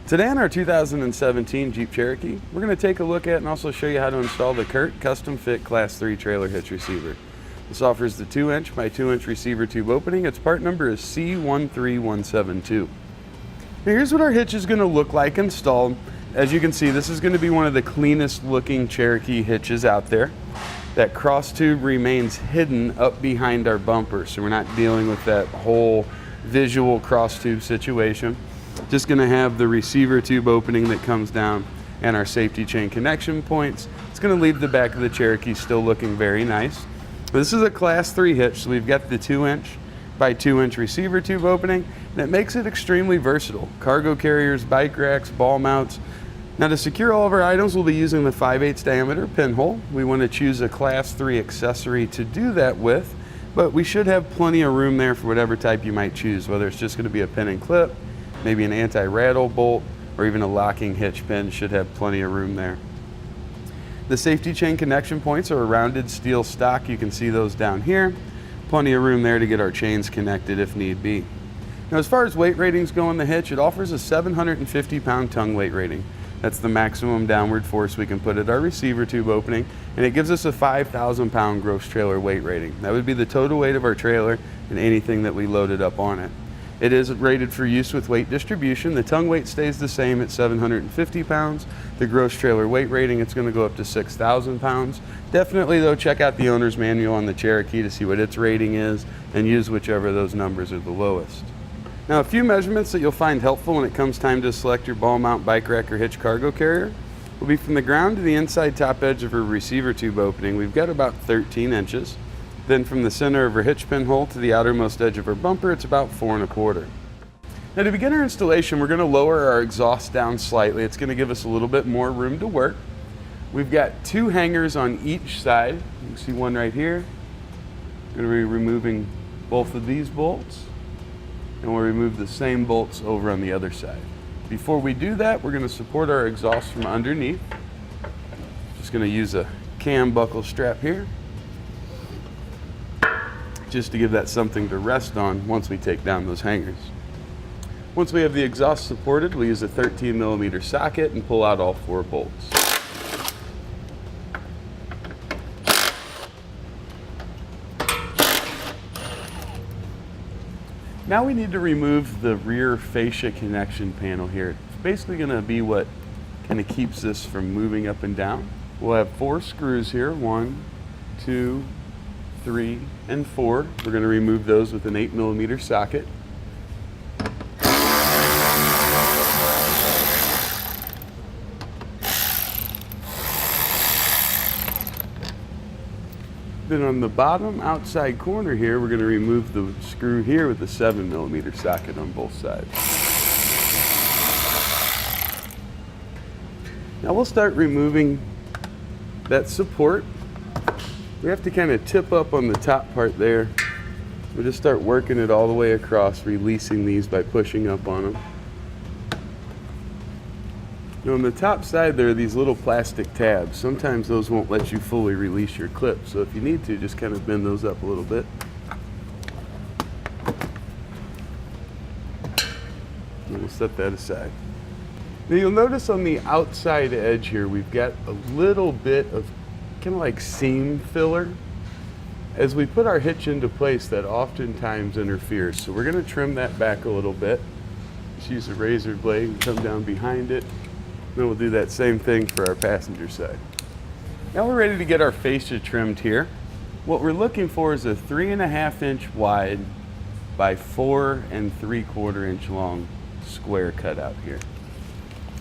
Today on our 2017 Jeep Cherokee, we're going to take a look at and also show you how to install the CURT Custom Fit Class 3 Trailer Hitch Receiver. This offers the 2-inch by 2-inch receiver tube opening. Its part number is C13172. Now here's what our hitch is going to look like installed. As you can see, this is going to be one of the cleanest looking Cherokee hitches out there. That cross tube remains hidden up behind our bumper, so we're not dealing with that whole visual cross tube situation. Just going to have the receiver tube opening that comes down and our safety chain connection points. It's going to leave the back of the Cherokee still looking very nice. This is a Class 3 hitch, so we've got the 2-inch by 2-inch receiver tube opening, and it makes it extremely versatile. Cargo carriers, bike racks, ball mounts. Now to secure all of our items, we'll be using the 5/8 diameter pinhole. We want to choose a Class 3 accessory to do that with, but we should have plenty of room there for whatever type you might choose, whether it's just going to be a pin and clip, maybe an anti-rattle bolt, or even a locking hitch pin. Should have plenty of room there. The safety chain connection points are a rounded steel stock. You can see those down here. Plenty of room there to get our chains connected if need be. Now as far as weight ratings go on the hitch, it offers a 750-pound tongue weight rating. That's the maximum downward force we can put at our receiver tube opening, and it gives us a 5,000-pound gross trailer weight rating. That would be the total weight of our trailer and anything that we loaded up on it. It is rated for use with weight distribution. The tongue weight stays the same at 750 pounds. The gross trailer weight rating, it's going to go up to 6,000 pounds. Definitely though, check out the owner's manual on the Cherokee to see what its rating is and use whichever of those numbers are the lowest. Now a few measurements that you'll find helpful when it comes time to select your ball mount, bike rack, or hitch cargo carrier will be from the ground to the inside top edge of our receiver tube opening. We've got about 13 inches. Then from the center of our hitch pinhole to the outermost edge of our bumper, it's about 4 1/4. Now to begin our installation, we're going to lower our exhaust down slightly. It's going to give us a little bit more room to work. We've got 2 hangers on each side. You can see one right here. We're going to be removing both of these bolts, and we'll remove the same bolts over on the other side. Before we do that, we're going to support our exhaust from underneath. Just going to use a cam buckle strap here, just to give that something to rest on once we take down those hangers. Once we have the exhaust supported, we use a 13mm socket and pull out all 4 bolts. Now we need to remove the rear fascia connection panel here. It's basically going to be what kind of keeps this from moving up and down. We'll have 4 screws here, 1, 2, 3, and 4. We're going to remove those with an 8mm socket. Then on the bottom outside corner here, we're going to remove the screw here with a 7mm socket on both sides. Now we'll start removing that support. We have to kind of tip up on the top part there. We'll just start working it all the way across, releasing these by pushing up on them. Now on the top side there are these little plastic tabs. Sometimes those won't let you fully release your clip, so if you need to, just kind of bend those up a little bit. And we'll set that aside. Now you'll notice on the outside edge here, we've got a little bit of kind of like seam filler. As we put our hitch into place, that oftentimes interferes. So we're going to trim that back a little bit. Just use a razor blade and come down behind it. Then we'll do that same thing for our passenger side. Now we're ready to get our fascia trimmed here. What we're looking for is a 3.5 inch wide by 4 3/4 inch long square cutout here.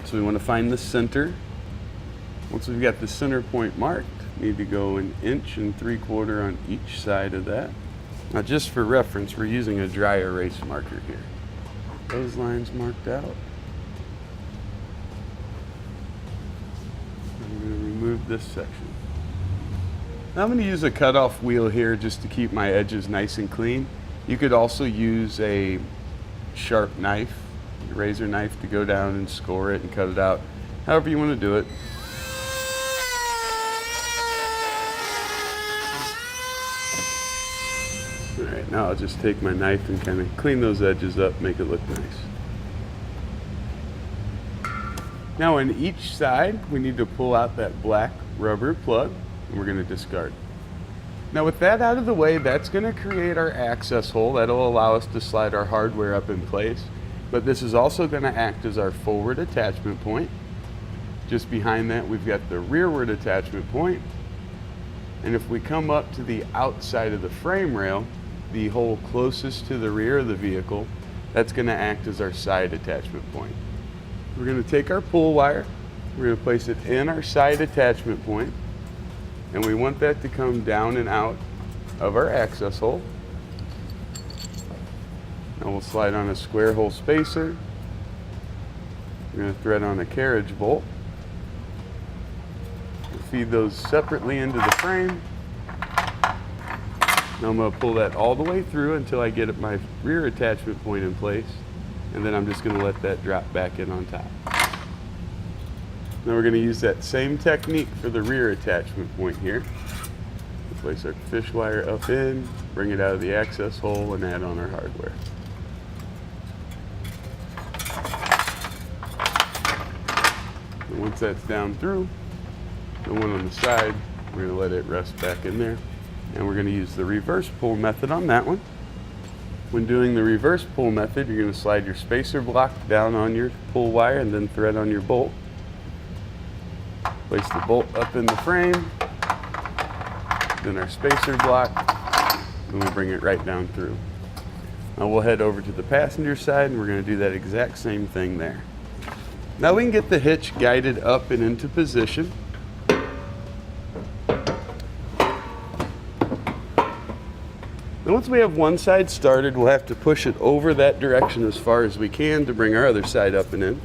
So we want to find the center. Once we've got the center point marked, we need to go 1 3/4 inch on each side of that. Now just for reference, we're using a dry erase marker here. Those lines marked out. I'm going to remove this section. Now I'm going to use a cutoff wheel here just to keep my edges nice and clean. You could also use a sharp knife, a razor knife, to go down and score it and cut it out. However you want to do it. Alright, now I'll just take my knife and kind of clean those edges up, make it look nice. Now on each side, we need to pull out that black rubber plug, and we're going to discard. Now with that out of the way, that's going to create our access hole. That'll allow us to slide our hardware up in place. But this is also going to act as our forward attachment point. Just behind that, we've got the rearward attachment point. And if we come up to the outside of the frame rail, the hole closest to the rear of the vehicle, that's going to act as our side attachment point. We're going to take our pull wire, we're going to place it in our side attachment point, and we want that to come down and out of our access hole. Now we'll slide on a square hole spacer. We're going to thread on a carriage bolt. We'll feed those separately into the frame. Now I'm going to pull that all the way through until I get my rear attachment point in place, and then I'm just going to let that drop back in on top. Now we're going to use that same technique for the rear attachment point here. We'll place our fish wire up in, bring it out of the access hole, and add on our hardware. And once that's down through, the one on the side, we're going to let it rest back in there. And we're going to use the reverse pull method on that one. When doing the reverse pull method, you're going to slide your spacer block down on your pull wire and then thread on your bolt. Place the bolt up in the frame, then our spacer block, and we bring it right down through. Now we'll head over to the passenger side and we're going to do that exact same thing there. Now we can get the hitch guided up and into position. And once we have one side started, we'll have to push it over that direction as far as we can to bring our other side up and in.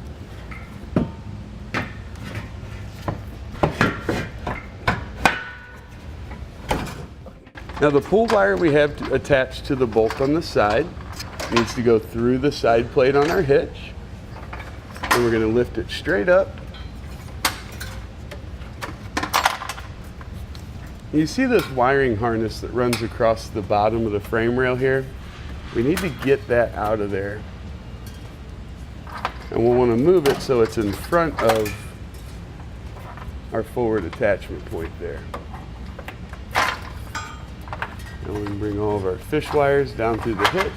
Now the pull wire we have attached to the bolt on the side needs to go through the side plate on our hitch. And we're going to lift it straight up. You see this wiring harness that runs across the bottom of the frame rail here? We need to get that out of there. And we'll want to move it so it's in front of our forward attachment point there. Now we can bring all of our fish wires down through the hitch.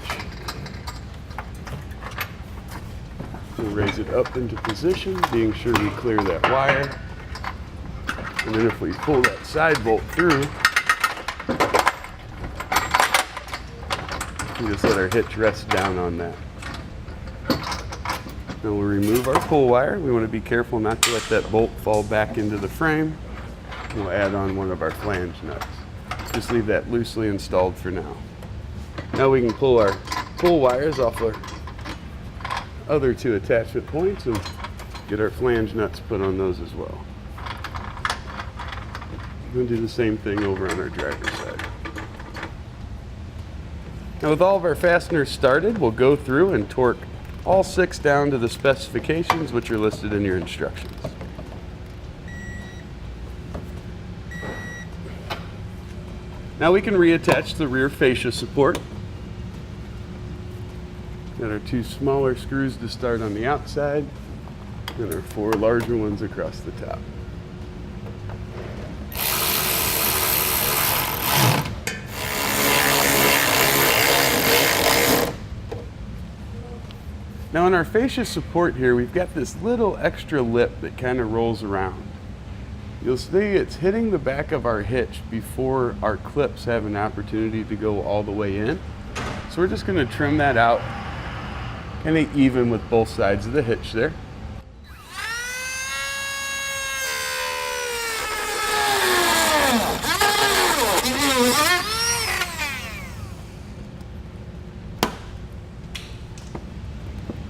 We'll raise it up into position, being sure we clear that wire. And then if we pull that side bolt through, we just let our hitch rest down on that. Now we'll remove our pull wire. We want to be careful not to let that bolt fall back into the frame. We'll add on one of our flange nuts. Just leave that loosely installed for now. Now we can pull our pull wires off our other two attachment points and get our flange nuts put on those as well. We'll do the same thing over on our driver's side. Now with all of our fasteners started, we'll go through and torque all 6 down to the specifications which are listed in your instructions. Now we can reattach the rear fascia support. Got our 2 smaller screws to start on the outside and our 4 larger ones across the top. Now on our fascia support here, we've got this little extra lip that kind of rolls around. You'll see it's hitting the back of our hitch before our clips have an opportunity to go all the way in. So we're just going to trim that out, kind of even with both sides of the hitch there.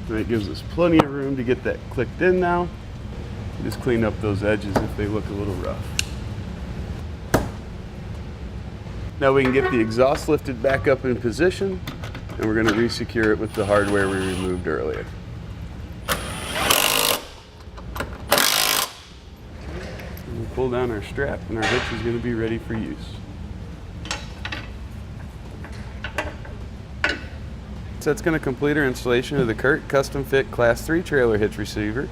And it gives us plenty of room to get that clicked in now. Just clean up those edges if they look a little rough. Now we can get the exhaust lifted back up in position, and we're going to re-secure it with the hardware we removed earlier. And we'll pull down our strap and our hitch is going to be ready for use. So that's going to complete our installation of the CURT Custom Fit Class 3 Trailer Hitch Receiver.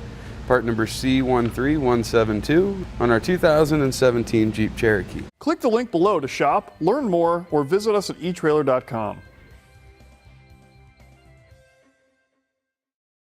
part number C13172 on our 2017 Jeep Cherokee. Click the link below to shop, learn more, or visit us at etrailer.com.